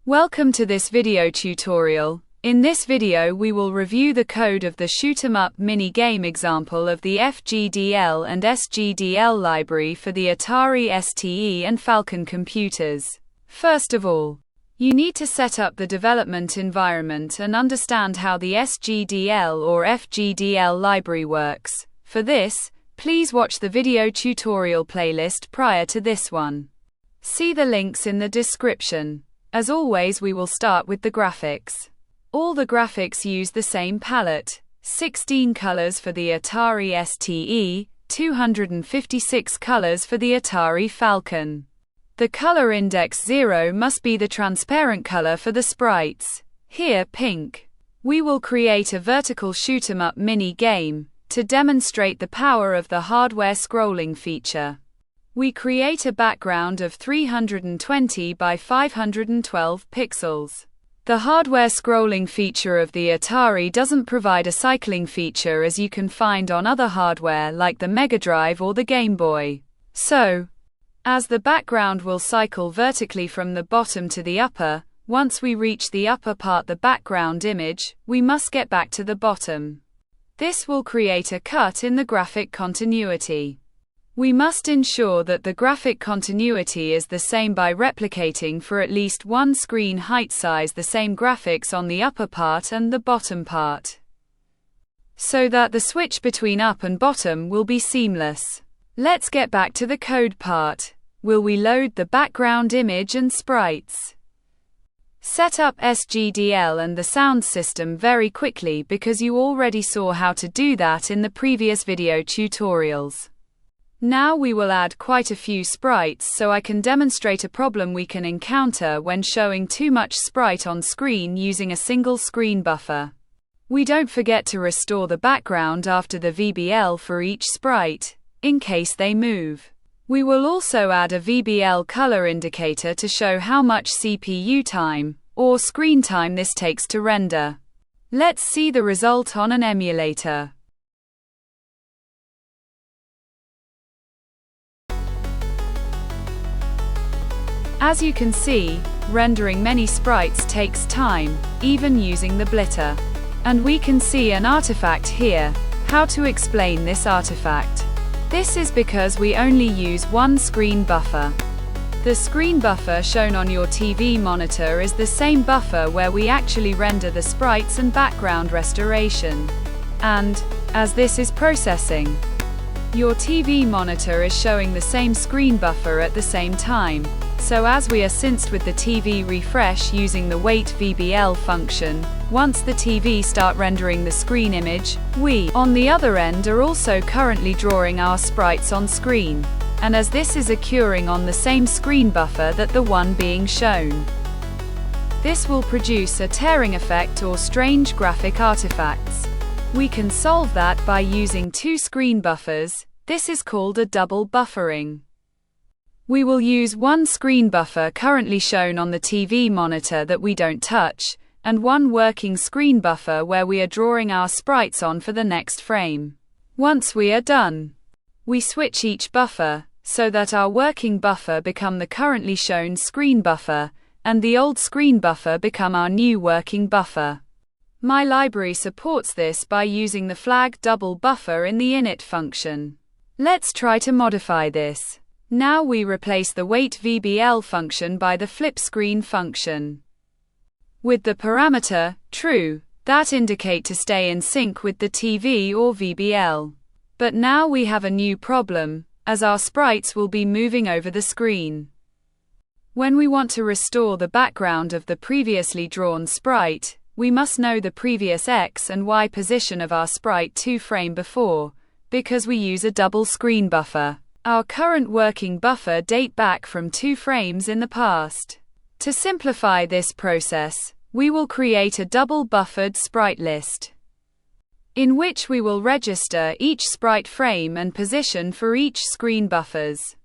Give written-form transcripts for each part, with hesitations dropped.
Welcome to this video tutorial. In this video we will review the code of the Shoot 'em Up mini-game example of the FGDL and SGDL library for the Atari STe and Falcon computers. First of all, you need to set up the development environment and understand how the SGDL or FGDL library works. For this, please watch the video tutorial playlist prior to this one. See the links in the description. As always, we will start with the graphics. All the graphics use the same palette, 16 colors for the Atari STe, 256 colors for the Atari Falcon. The color index 0 must be the transparent color for the sprites, here pink. We will create a vertical shoot 'em up mini game to demonstrate the power of the hardware scrolling feature. We create a background of 320 by 512 pixels. The hardware scrolling feature of the Atari doesn't provide a cycling feature as you can find on other hardware like the Mega Drive or the Game Boy. So, as the background will cycle vertically from the bottom to the upper, once we reach the upper part, the background image, we must get back to the bottom. This will create a cut in the graphic continuity. We must ensure that the graphic continuity is the same by replicating for at least one screen height size the same graphics on the upper part and the bottom part, so that the switch between up and bottom will be seamless. Let's get back to the code part. Will we load the background image and sprites? Set up SGDL and the sound system very quickly because you already saw how to do that in the previous video tutorials. Now we will add quite a few sprites so I can demonstrate a problem we can encounter when showing too much sprite on screen using a single screen buffer. We don't forget to restore the background after the VBL for each sprite, in case they move. We will also add a VBL color indicator to show how much CPU time, or screen time, this takes to render. Let's see the result on an emulator. As you can see, rendering many sprites takes time, even using the blitter. And we can see an artifact here. How to explain this artifact? This is because we only use one screen buffer. The screen buffer shown on your TV monitor is the same buffer where we actually render the sprites and background restoration. And, as this is processing, your TV monitor is showing the same screen buffer at the same time. So as we are synced with the TV refresh using the wait VBL function, once the TV start rendering the screen image, we, on the other end, are also currently drawing our sprites on screen. And as this is occurring on the same screen buffer that the one being shown, this will produce a tearing effect or strange graphic artifacts. We can solve that by using two screen buffers. This is called a double buffering. We will use one screen buffer currently shown on the TV monitor that we don't touch, and one working screen buffer where we are drawing our sprites on for the next frame. Once we are done, we switch each buffer, so that our working buffer become the currently shown screen buffer, and the old screen buffer become our new working buffer. My library supports this by using the flag double buffer in the init function. Let's try to modify this. Now we replace the wait VBL function by the flip screen function, with the parameter true, that indicate to stay in sync with the TV or VBL. But now we have a new problem, as our sprites will be moving over the screen. When we want to restore the background of the previously drawn sprite, we must know the previous X and Y position of our sprite 2 frames before, because we use a double screen buffer. Our current working buffer date back from 2 frames in the past. To simplify this process, we will create a double buffered sprite list, in which we will register each sprite frame and position for each screen buffers,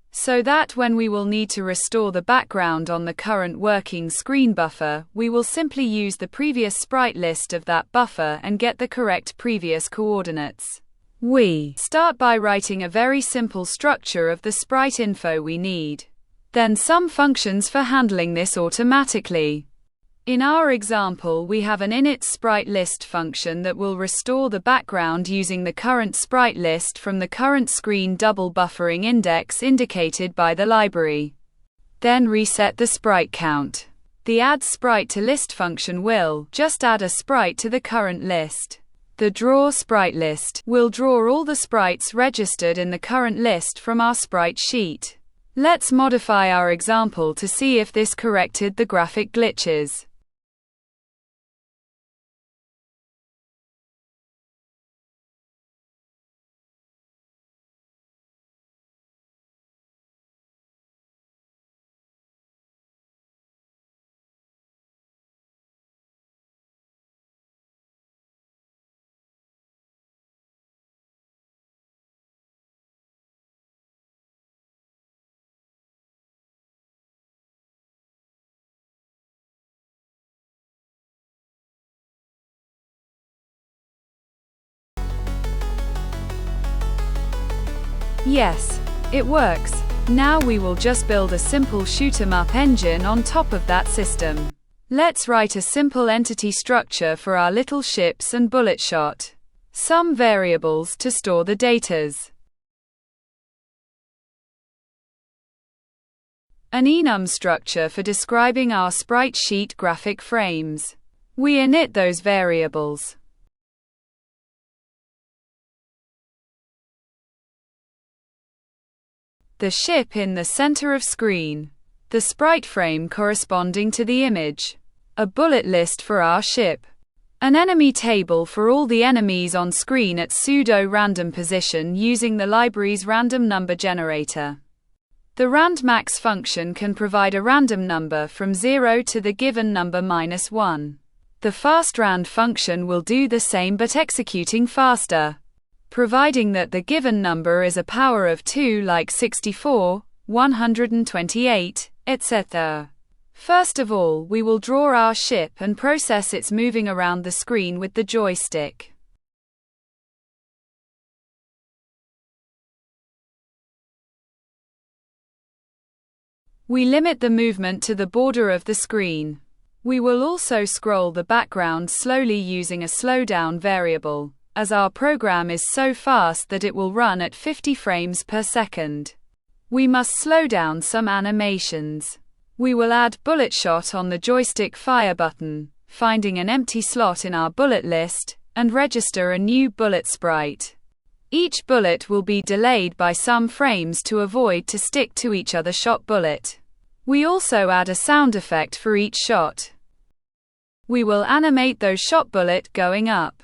so that when we will need to restore the background on the current working screen buffer, we will simply use the previous sprite list of that buffer and get the correct previous coordinates. We start by writing a very simple structure of the sprite info we need. then some functions for handling this automatically. In our example, we have an init sprite list function that will restore the background using the current sprite list from the current screen double buffering index indicated by the library. Then reset the sprite count. The add sprite to list function will just add a sprite to the current list. The draw sprite list will draw all the sprites registered in the current list from our sprite sheet. Let's modify our example to see if this corrected the graphic glitches. Yes, it works. Now we will just build a simple shoot-'em-up engine on top of that system. Let's write a simple entity structure for our little ships and bullet shot. Some variables to store the datas. An enum structure for describing our sprite sheet graphic frames. We init those variables. The ship in the center of screen. The sprite frame corresponding to the image. A bullet list for our ship. An enemy table for all the enemies on screen at pseudo-random position using the library's random number generator. The randmax function can provide a random number from 0 to the given number -1. The fastrand function will do the same but executing faster, providing that the given number is a power of 2 like 64, 128, etc. First of all, we will draw our ship and process its moving around the screen with the joystick. We limit the movement to the border of the screen. We will also scroll the background slowly using a slowdown variable, as our program is so fast that it will run at 50 frames per second. We must slow down some animations. We will add bullet shot on the joystick fire button, finding an empty slot in our bullet list, and register a new bullet sprite. Each bullet will be delayed by some frames to avoid to stick to each other shot bullet. We also add a sound effect for each shot. We will animate those shot bullet going up.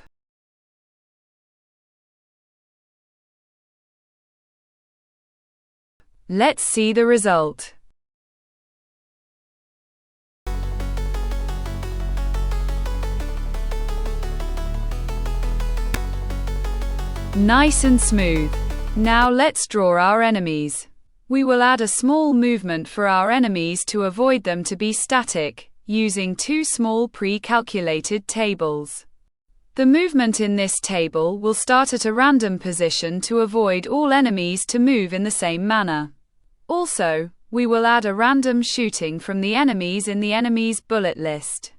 Let's see the result. Nice and smooth. Now let's draw our enemies. We will add a small movement for our enemies to avoid them to be static, using two small pre-calculated tables. The movement in this table will start at a random position to avoid all enemies to move in the same manner. Also, we will add a random shooting from the enemies in the enemy's bullet list.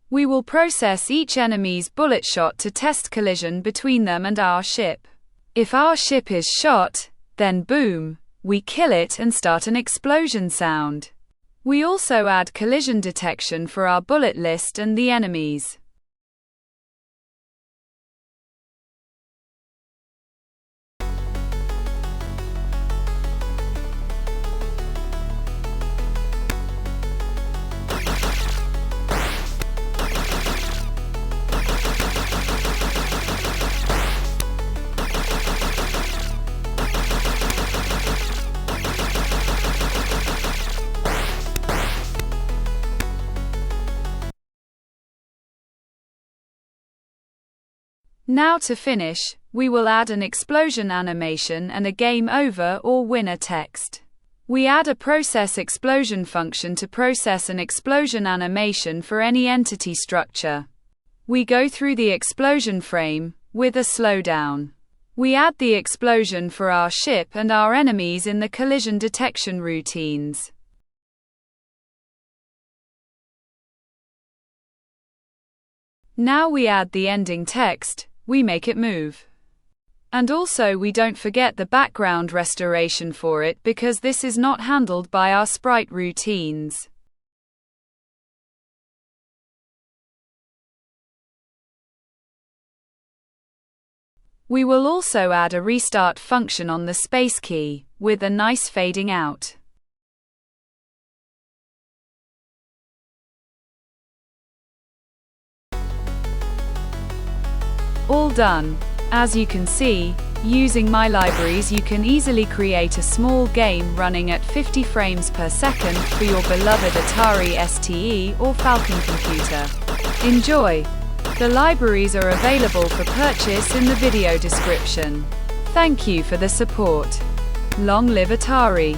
We will process each enemy's bullet shot to test collision between them and our ship. If our ship is shot, then boom, we kill it and start an explosion sound. We also add collision detection for our bullet list and the enemies. Now to finish, we will add an explosion animation and a game over or winner text. We add a process explosion function to process an explosion animation for any entity structure. We go through the explosion frame, with a slowdown. We add the explosion for our ship and our enemies in the collision detection routines. Now we add the ending text, we make it move. And also we don't forget the background restoration for it because this is not handled by our sprite routines. We will also add a restart function on the space key, with a nice fading out. All done. As you can see, using my libraries you can easily create a small game running at 50 frames per second for your beloved Atari STe or Falcon computer. Enjoy! The libraries are available for purchase in the video description. Thank you for the support. Long live Atari!